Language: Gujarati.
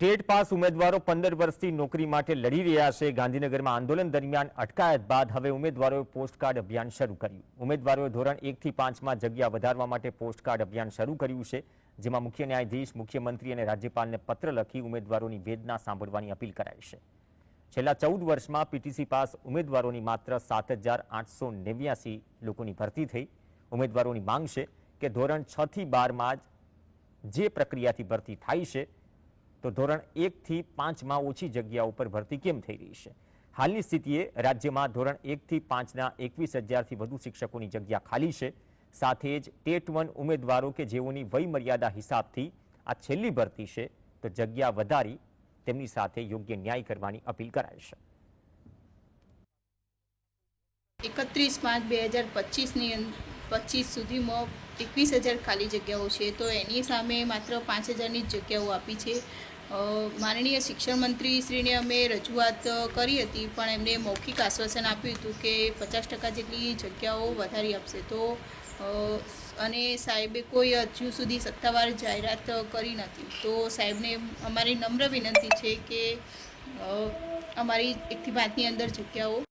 ટેટ પાસ ઉમેદવારો 15 વર્ષથી નોકરી માટે લડી રહ્યા છે। ગાંધીનગરમાં આંદોલન દરમિયાન અટકાયત બાદ હવે ઉમેદવારોએ પોસ્ટકાર્ડ અભિયાન શરૂ કર્યું। ઉમેદવારોએ ધોરણ 1 થી 5માં જગ્યા વધારવા માટે પોસ્ટકાર્ડ અભિયાન શરૂ કર્યું છે, જેમાં મુખ્ય ન્યાયાધીશ, મુખ્યમંત્રી અને રાજ્યપાલને પત્ર લખી ઉમેદવારોની વેદના સાંભળવાની અપીલ કરાઈ છે। છેલ્લા 14 વર્ષમાં પીટીસી પાસ ઉમેદવારોની માત્ર 7,889 લોકોની ભરતી થઈ। ઉમેદવારોની માંગ છે કે ધોરણ 6 થી 12માં જે પ્રક્રિયાથી ભરતી થાય છે, તો ધોરણ 1 થી 5માં ઓછી જગ્યાઓ પર ભરતી કેમ થઈ રહી છે? હાલની સ્થિતિએ રાજ્યમાં ધોરણ 1 થી 5ના 21,000થી વધુ શિક્ષકોની જગ્યા ખાલી છે। સાથે જ ટેટ 1 ઉમેદવારો કે જેઓની વય મર્યાદા હિસાબથી આ છેલ્લી ભરતી છે, તો જગ્યા વધારી તેમની સાથે યોગ્ય ન્યાય કરવાની અપીલ કરાઈ છે। 31/5/2025 સુધીમાં 21,000 ખાલી જગ્યાઓ છે, તો એની સામે માત્ર 5,000ની જ જગ્યાઓ આપી છે। માનનીય શિક્ષણ મંત્રી શ્રીને અમે રજૂઆત કરી હતી, પણ એમને મૌખિક આશ્વાસન આપ્યું હતું કે 50% જેટલી જગ્યાઓ વધારી આપશે। તો અને સાહેબે કોઈ હજુ સુધી સત્તાવાર જાહેરાત કરી નથી। તો સાહેબને અમારી નમ્ર વિનંતી છે કે અમારી 1 થી 5ની અંદર જગ્યાઓ